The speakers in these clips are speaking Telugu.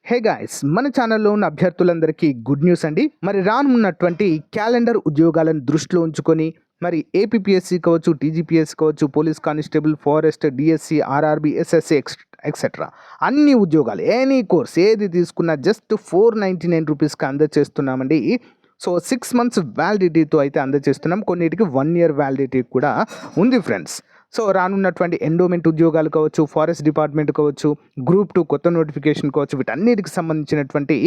హే గాయ్స్, మన ఛానల్లో ఉన్న అభ్యర్థులందరికీ గుడ్ న్యూస్ అండి. మరి రానున్నటువంటి క్యాలెండర్ ఉద్యోగాలను దృష్టిలో ఉంచుకొని మరి ఏపీపీఎస్సీ కావచ్చు, టీజీపీఎస్సీ కావచ్చు, police constable, forest, DSC, RRB, SSC etcetera అన్ని ఉద్యోగాలు ఎనీ కోర్స్ ఏది తీసుకున్నా జస్ట్ 499 రూపీస్కి అందజేస్తున్నామండి. సో 6 మంత్స్ వ్యాలిడిటీతో అయితే అందజేస్తున్నాం. కొన్నిటికి 1 ఇయర్ వ్యాలిడిటీ కూడా ఉంది ఫ్రెండ్స్. సో రానున్నటువంటి ఎండోమెంట్ ఉద్యోగాలు కావచ్చు, ఫారెస్ట్ డిపార్ట్మెంట్ కావచ్చు, గ్రూప్ 2 కొత్త నోటిఫికేషన్ కావచ్చు, వీటన్నిటికి సంబంధించినటువంటి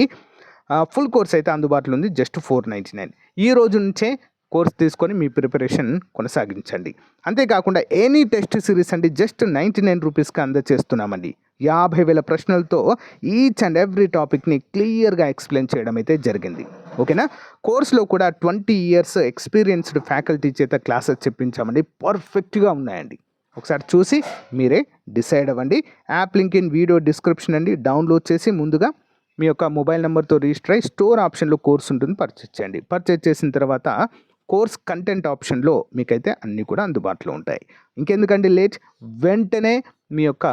ఫుల్ కోర్స్ అయితే అందుబాటులో ఉంది. జస్ట్ 499. ఈ రోజు నుంచే కోర్స్ తీసుకొని మీ ప్రిపరేషన్ కొనసాగించండి. అంతేకాకుండా ఎనీ టెస్ట్ సిరీస్ అండి జస్ట్ 99 రూపీస్కి అందజేస్తున్నామండి. 50,000 ప్రశ్నలతో ఈచ్ అండ్ ఎవ్రీ టాపిక్ని క్లియర్గా ఎక్స్ప్లెయిన్ చేయడం అయితే జరిగింది. ఓకేనా. కోర్సులో కూడా 20 ఇయర్స్ ఎక్స్పీరియన్స్డ్ ఫ్యాకల్టీ చేత క్లాసెస్ చెప్పించామండి. పర్ఫెక్ట్గా ఉన్నాయండి. ఒకసారి చూసి మీరే డిసైడ్ అవ్వండి. App link in video description అండి. డౌన్లోడ్ చేసి ముందుగా మీ యొక్క మొబైల్ నెంబర్తో రిజిస్టర్ అయ్యి స్టోర్ ఆప్షన్లో కోర్స్ ఉంటుంది, పర్చేజ్ చేయండి. పర్చేజ్ చేసిన తర్వాత కోర్స్ కంటెంట్ ఆప్షన్లో మీకైతే అన్నీ కూడా అందుబాటులో ఉంటాయి. ఇంకెందుకండి లేట్, వెంటనే మీ యొక్క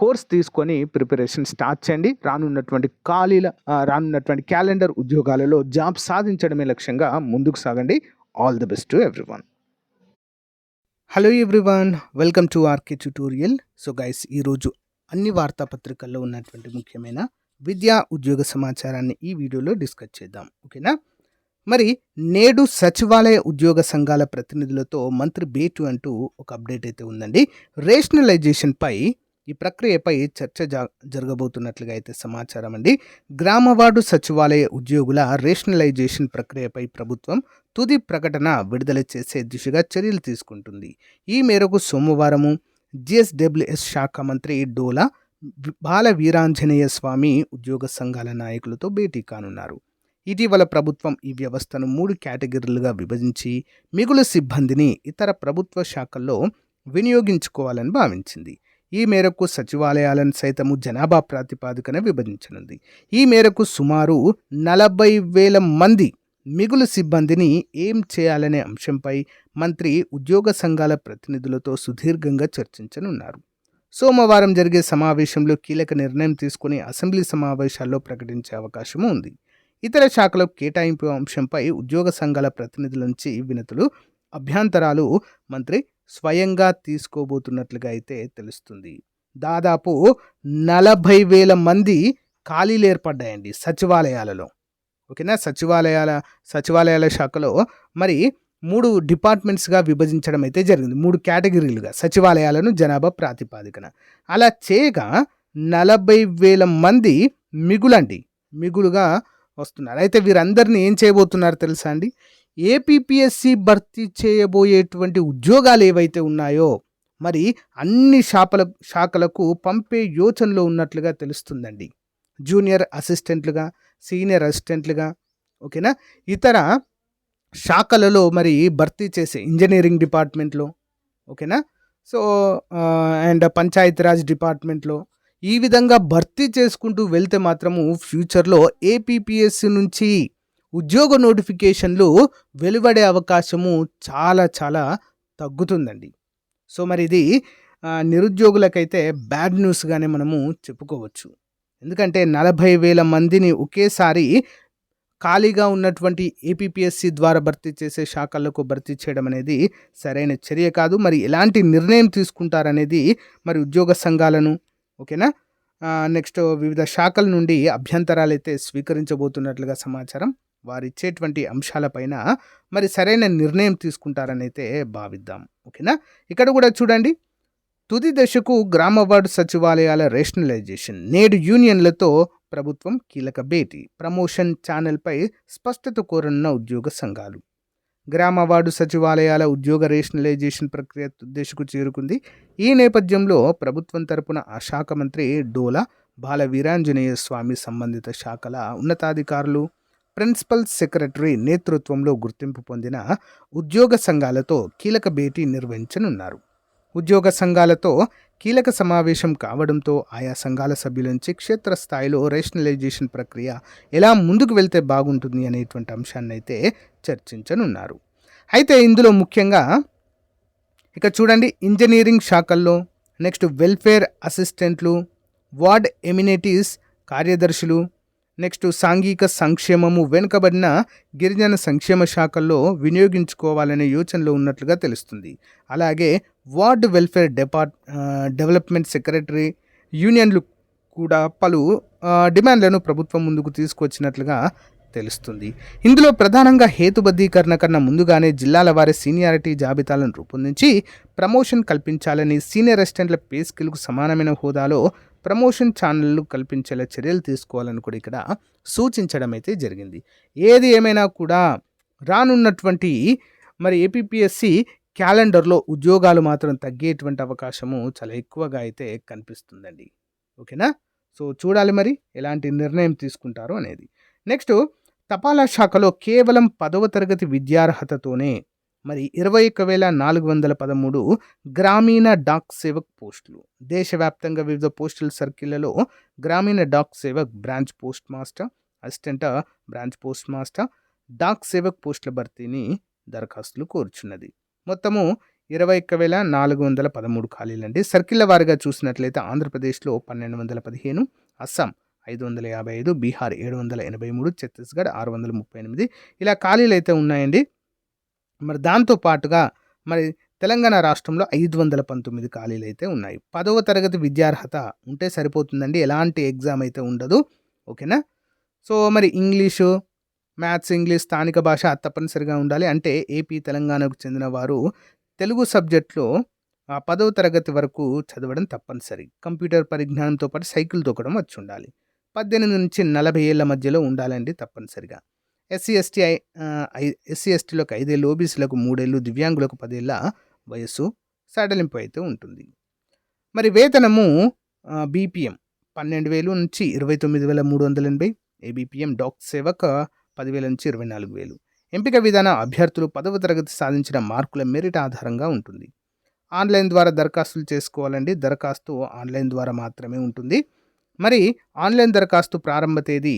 కోర్స్ తీసుకొని ప్రిపరేషన్ స్టార్ట్ చేయండి. రానున్నటువంటి క్యాలెండర్ ఉద్యోగాలలో జాబ్ సాధించడమే లక్ష్యంగా ముందుకు సాగండి. All the best to everyone. Hello everyone, welcome to RK tutorial. So guys, ఈరోజు అన్ని వార్తాపత్రికల్లో ఉన్నటువంటి ముఖ్యమైన విద్యా ఉద్యోగ సమాచారాన్ని ఈ వీడియోలో డిస్కస్ చేద్దాం. ఓకేనా. మరి నేడు సచివాలయ ఉద్యోగ సంఘాల ప్రతినిధులతో మంత్రి భేటీ అంటూ ఒక అప్డేట్ అయితే ఉందండి. రేషనలైజేషన్పై ఈ ప్రక్రియపై చర్చ జరగబోతున్నట్లుగా అయితే సమాచారం అండి. గ్రామవార్డు సచివాలయ ఉద్యోగుల రేషనలైజేషన్ ప్రక్రియపై ప్రభుత్వం తుది ప్రకటన విడుదల చేసే దిశగా చర్యలు తీసుకుంటుంది. ఈ మేరకు సోమవారము జిఎస్డబ్ల్యూఎస్ శాఖ మంత్రి డోలా బాల వీరాంజనేయ స్వామి ఉద్యోగ సంఘాల నాయకులతో భేటీ కానున్నారు. ఇటీవల ప్రభుత్వం ఈ వ్యవస్థను 3 కేటగిరీలుగా విభజించి మిగులు సిబ్బందిని ఇతర ప్రభుత్వ శాఖల్లో వినియోగించుకోవాలని భావించింది. ఈ మేరకు సచివాలయాలను సైతము జనాభా ప్రాతిపాదికన విభజించనుంది. ఈ మేరకు సుమారు 40,000 మంది మిగులు సిబ్బందిని ఏం చేయాలనే అంశంపై మంత్రి ఉద్యోగ సంఘాల ప్రతినిధులతో సుదీర్ఘంగా చర్చించనున్నారు. సోమవారం జరిగే సమావేశంలో కీలక నిర్ణయం తీసుకుని అసెంబ్లీ సమావేశాల్లో ప్రకటించే అవకాశం ఉంది. ఇతర శాఖల కేటాయింపు అంశంపై ఉద్యోగ సంఘాల ప్రతినిధుల నుంచి వినతులు, అభ్యంతరాలు మంత్రి స్వయంగా తీసుకోబోతున్నట్లుగా అయితే తెలుస్తుంది. దాదాపు 40,000 మంది ఖాళీలు ఏర్పడ్డాయండి సచివాలయాలలో. ఓకేనా. సచివాలయాల శాఖలో మరి 3 డిపార్ట్మెంట్స్గా విభజించడం అయితే జరిగింది. 3 కేటగిరీలుగా సచివాలయాలను జనాభా ప్రాతిపాదికన. అలా చేయగా 40,000 మంది మిగులుగా వస్తున్నారు. అయితే వీరందరినీ ఏం చేయబోతున్నారు తెలుసా అండి? ఏపీపీఎస్సీ భర్తీ చేయబోయేటువంటి ఉద్యోగాలు ఏవైతే ఉన్నాయో మరి అన్ని శాఖలకు పంపే యోచనలో ఉన్నట్లుగా తెలుస్తుందండి. జూనియర్ అసిస్టెంట్లుగా, సీనియర్ అసిస్టెంట్లుగా, ఓకేనా, ఇతర శాఖలలో మరి భర్తీ చేసే ఇంజనీరింగ్ డిపార్ట్మెంట్లో, ఓకేనా, సో అండ్ పంచాయతీరాజ్ డిపార్ట్మెంట్లో ఈ విధంగా భర్తీ చేసుకుంటూ వెళ్తే మాత్రము ఫ్యూచర్లో ఏపీపీఎస్సీ నుంచి ఉద్యోగ నోటిఫికేషన్లు వెలువడే అవకాశము చాలా చాలా తగ్గుతుందండి. సో మరి ఇది నిరుద్యోగులకైతే బ్యాడ్ న్యూస్గానే మనము చెప్పుకోవచ్చు. ఎందుకంటే 40,000 మందిని ఒకేసారి ఖాళీగా ఉన్నటువంటి ఏపీపీఎస్సీ ద్వారా భర్తీ చేసే శాఖలకు భర్తీ చేయడం అనేది సరైన చర్య కాదు. మరి ఎలాంటి నిర్ణయం తీసుకుంటారనేది మరి ఉద్యోగ సంఘాలను, ఓకేనా, నెక్స్ట్ వివిధ శాఖల నుండి అభ్యంతరాలు అయితే స్వీకరించబోతున్నట్లుగా సమాచారం. వారు ఇచ్చేటువంటి అంశాలపైన మరి సరైన నిర్ణయం తీసుకుంటారని అయితే భావిద్దాం. ఓకేనా. ఇక్కడ కూడా చూడండి, తుది దశకు గ్రామ వార్డు సచివాలయాల రేషనలైజేషన్, నేడు యూనియన్లతో ప్రభుత్వం కీలక భేటీ, ప్రమోషన్ ఛానల్పై స్పష్టత కోరనున్న ఉద్యోగ సంఘాలు. గ్రామ వార్డు సచివాలయాల ఉద్యోగ రేషనలైజేషన్ ప్రక్రియ తుదిదశకు చేరుకుంది. ఈ నేపథ్యంలో ప్రభుత్వం తరపున ఆ శాఖ మంత్రి డోలా బాల వీరాంజనేయ స్వామి సంబంధిత శాఖల ఉన్నతాధికారులు, ప్రిన్సిపల్ సెక్రటరీ నేతృత్వంలో గుర్తింపు పొందిన ఉద్యోగ సంఘాలతో కీలక భేటీ నిర్వహించనున్నారు. ఉద్యోగ సంఘాలతో కీలక సమావేశం కావడంతో ఆయా సంఘాల సభ్యుల నుంచి క్షేత్రస్థాయిలో రేషనలైజేషన్ ప్రక్రియ ఎలా ముందుకు వెళ్తే బాగుంటుంది అనేటువంటి అంశాన్ని అయితే చర్చించనున్నారు. అయితే ఇందులో ముఖ్యంగా ఇక చూడండి, ఇంజనీరింగ్ శాఖల్లో, నెక్స్ట్ వెల్ఫేర్ అసిస్టెంట్లు, వార్డ్ ఎమ్యూనిటీస్ కార్యదర్శులు, నెక్స్ట్ సాంఘిక సంక్షేమము, వెనుకబడిన గిరిజన సంక్షేమ శాఖల్లో వినియోగించుకోవాలనే యోచనలో ఉన్నట్లుగా తెలుస్తుంది. అలాగే వార్డ్ వెల్ఫేర్ డెవలప్మెంట్ సెక్రటరీ యూనియన్లు కూడా పలు డిమాండ్లను ప్రభుత్వం ముందుకు తీసుకొచ్చినట్లుగా తెలుస్తుంది. ఇందులో ప్రధానంగా హేతుబద్ధీకరణ కన్నా ముందుగానే జిల్లాల వారి సీనియారిటీ జాబితాలను రూపొందించి ప్రమోషన్ కల్పించాలని, సీనియర్ అసిస్టెంట్ల పే స్కేల్కు సమానమైన హోదాలో ప్రమోషన్ ఛానళ్లు కల్పించేలా చర్యలు తీసుకోవాలని కూడా ఇక్కడ సూచించడం అయితే జరిగింది. ఏది ఏమైనా కూడా రానున్నటువంటి మరి ఏపీపీఎస్సి క్యాలెండర్లో ఉద్యోగాలు మాత్రం తగ్గేటువంటి అవకాశము చాలా ఎక్కువగా అయితే కనిపిస్తుందండి. ఓకేనా? సో చూడాలి మరి ఎలాంటి నిర్ణయం తీసుకుంటారో అనేది. నెక్స్ట్, తపాలా శాఖలో కేవలం 10వ తరగతి విద్యార్హతతోనే మరి 21,413 గ్రామీణ డాక్ సేవక్ పోస్టులు. దేశవ్యాప్తంగా వివిధ పోస్టల్ సర్కిళ్లలో Gramin Dak Sevak, branch post master, assistant branch post master, Dak Sevak పోస్టుల భర్తీని దరఖాస్తులు కోరుచున్నది. మొత్తము 21,413 ఖాళీలండి. సర్కిళ్ల వారిగా చూసినట్లయితే ఆంధ్రప్రదేశ్లో 1,215, అస్సాం 555, బీహార్ 783, ఛత్తీస్గఢ్ 638 ఇలా ఖాళీలు అయితే ఉన్నాయండి. మరి దాంతో పాటుగా మరి తెలంగాణ రాష్ట్రంలో 519 ఖాళీలు అయితే ఉన్నాయి. 10వ తరగతి విద్యార్హత ఉంటే సరిపోతుందండి, ఎలాంటి ఎగ్జామ్ అయితే ఉండదు. ఓకేనా? సో మరి ఇంగ్లీషు, మ్యాథ్స్, ఇంగ్లీష్, స్థానిక భాష తప్పనిసరిగా ఉండాలి. అంటే ఏపీ, తెలంగాణకు చెందిన వారు తెలుగు సబ్జెక్ట్లో 10వ తరగతి వరకు చదవడం తప్పనిసరి. కంప్యూటర్ పరిజ్ఞానంతో పాటు సైకిల్ తొక్కడం వచ్చి ఉండాలి. 18 నుంచి 40 ఏళ్ల మధ్యలో ఉండాలండి తప్పనిసరిగా. ఎస్సీ ఎస్టీలకు 5 ఏళ్ళు, ఓబీసీలకు 3 ఏళ్ళు, దివ్యాంగులకు 10 ఏళ్ళ వయస్సు సడలింపు అయితే ఉంటుంది. మరి వేతనము బీపీఎం 12,000 నుంచి 29,380, ఏబీపీఎం డాక్ సేవక్ 10,000 నుంచి 24,000. ఎంపిక విధానం అభ్యర్థులు 10వ తరగతి సాధించిన మార్కుల మెరిట్ ఆధారంగా ఉంటుంది. ఆన్లైన్ ద్వారా దరఖాస్తులు చేసుకోవాలండి. దరఖాస్తు ఆన్లైన్ ద్వారా మాత్రమే ఉంటుంది. మరి ఆన్లైన్ దరఖాస్తు ప్రారంభ తేదీ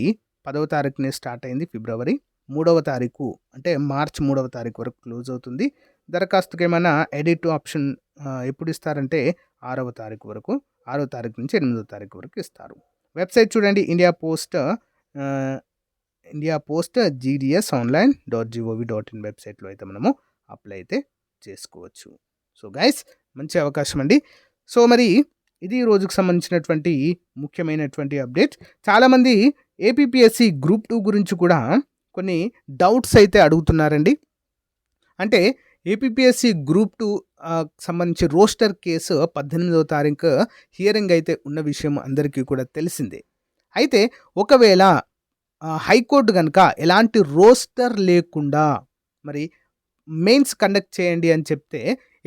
10వ తారీఖునే స్టార్ట్ అయింది, ఫిబ్రవరి. 3వ తారీఖు అంటే మార్చి 3వ తారీఖు వరకు క్లోజ్ అవుతుంది. దరఖాస్తుకి ఏమైనా ఎడిట్ ఆప్షన్ ఎప్పుడు ఇస్తారంటే 6వ తారీఖు వరకు, 6వ తారీఖు నుంచి 8వ తారీఖు వరకు ఇస్తారు. వెబ్సైట్ చూడండి, ఇండియా పోస్ట్ gds.online.gov.in వెబ్సైట్లో అయితే మనము అప్లై అయితే చేసుకోవచ్చు. సో గైస్, మంచి అవకాశం అండి. సో మరి ఇది ఈ రోజుకు సంబంధించినటువంటి ముఖ్యమైనటువంటి అప్డేట్. చాలామంది ఏపీపీఎస్సి గ్రూప్ 2 గురించి కూడా కొన్ని డౌట్స్ అయితే అడుగుతున్నారండి. అంటే ఏపీపీఎస్సి గ్రూప్ 2 సంబంధించి రోస్టర్ కేసు 18వ తారీఖు హియరింగ్ అయితే ఉన్న విషయం అందరికీ కూడా తెలిసిందే. అయితే ఒకవేళ హైకోర్టు కనుక ఎలాంటి రోస్టర్ లేకుండా మరి మెయిన్స్ కండక్ట్ చేయండి అని చెప్తే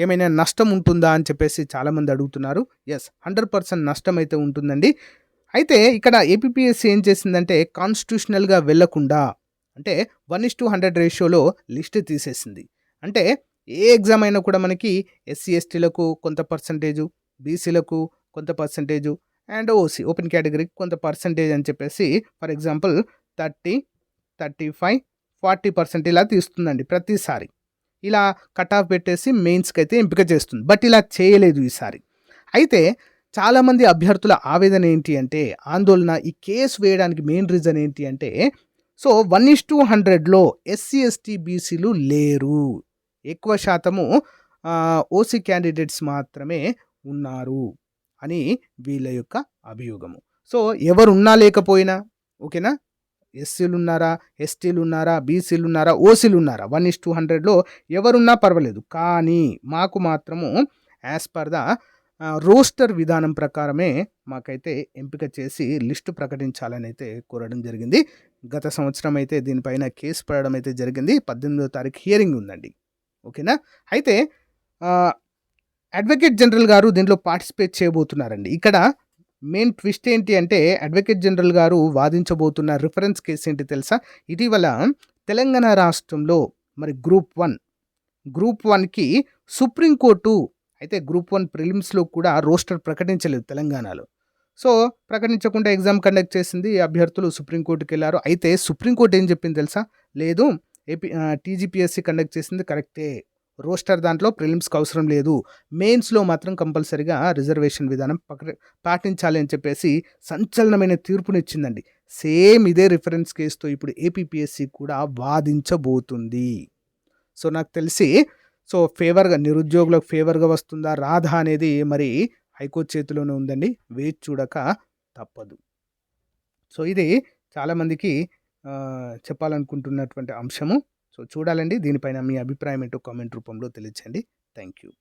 ఏమైనా నష్టం ఉంటుందా అని చెప్పేసి చాలామంది అడుగుతున్నారు. ఎస్, 100% నష్టం అయితే ఉంటుందండి. అయితే ఇక్కడ ఏపీపీఎస్సీ ఏం చేసిందంటే కాన్స్టిట్యూషనల్గా వెళ్లకుండా అంటే 1:100 రేషియోలో లిస్ట్ తీసేసింది. అంటే ఏ ఎగ్జామ్ అయినా కూడా మనకి ఎస్సీ ఎస్టీలకు కొంత పర్సంటేజు, బీసీలకు కొంత పర్సంటేజు అండ్ ఓసీ ఓపెన్ కేటగిరీకి కొంత పర్సంటేజ్ అని చెప్పేసి ఫర్ ఎగ్జాంపుల్ 30, 35, 40% ఇలా తీస్తుందండి ప్రతిసారి. ఇలా కట్ ఆఫ్ పెట్టేసి మెయిన్స్కి అయితే ఎంపిక చేస్తుంది. బట్ ఇలా చేయలేదు ఈసారి. అయితే చాలామంది అభ్యర్థుల ఆవేదన ఏంటి అంటే, ఆందోళన, ఈ కేసు వేయడానికి మెయిన్ రీజన్ ఏంటి అంటే, సో 1:100లో ఎస్సీ ఎస్టీ బీసీలు లేరు, ఎక్కువ శాతము ఓసీ క్యాండిడేట్స్ మాత్రమే ఉన్నారు అని వీళ్ళ యొక్క అభియోగము. సో ఎవరున్నా లేకపోయినా ఓకేనా, ఎస్సీలు ఉన్నారా, ఎస్టీలు ఉన్నారా, బీసీలు ఉన్నారా, ఓసీలు ఉన్నారా, 1:100లో ఎవరున్నా పర్వాలేదు. కానీ మాకు మాత్రము యాజ్ పర్ ద రోస్టర్ విధానం ప్రకారమే మాకైతే ఎంపిక చేసి లిస్టు ప్రకటించాలని అయితే కోరడం జరిగింది. గత సంవత్సరం అయితే దీనిపైన కేసు పడడం అయితే జరిగింది. 18వ తారీఖు హియరింగ్ ఉందండి. ఓకేనా? అయితే అడ్వకేట్ జనరల్ గారు దీంట్లో పార్టిసిపేట్ చేయబోతున్నారండి. ఇక్కడ మెయిన్ ట్విస్ట్ ఏంటి అంటే, అడ్వకేట్ జనరల్ గారు వాదించబోతున్న రిఫరెన్స్ కేసు ఏంటి తెలుసా? ఇటీవల తెలంగాణ రాష్ట్రంలో మరి గ్రూప్ 1కి సుప్రీంకోర్టు అయితే గ్రూప్ 1 ప్రిలిమ్స్లో కూడా రోస్టర్ ప్రకటించలేదు తెలంగాణలో. సో ప్రకటించకుండా ఎగ్జామ్ కండక్ట్ చేసింది. అభ్యర్థులు సుప్రీంకోర్టుకి వెళ్ళారు. అయితే సుప్రీంకోర్టు ఏం చెప్పింది తెలుసా? లేదు, టీజీపీఎస్సీ కండక్ట్ చేసింది కరెక్టే, రోస్టర్ దాంట్లో ప్రిలిమ్స్‌కి అవసరం లేదు. మెయిన్స్‌లో మాత్రం కంపల్సరీగా రిజర్వేషన్ విధానం పాటించాలి అని చెప్పేసి సంచలనమైన తీర్పునిచ్చిందండి. సేమ్ ఇదే రిఫరెన్స్ కేస్‌తో ఇప్పుడు ఏపీపీఎస్సీ కూడా వాదించబోతుంది. సో, నాకు తెలిసి ఫేవర్‌గా నిరుద్యోగులకు ఫేవర్‌గా వస్తుందా? రాదా? అనేది మరి హైకోర్టు చేతిలోనే ఉందండి. వేచి చూడక తప్పదు. సో, ఇది చాలామందికి చెప్పాలనుకుంటున్నటువంటి అంశము. సో, చూడాలండి. దీనిపైన మీ అభిప్రాయం ఏంటో కామెంట్ రూపంలో తెలియచేయండి. Thank you.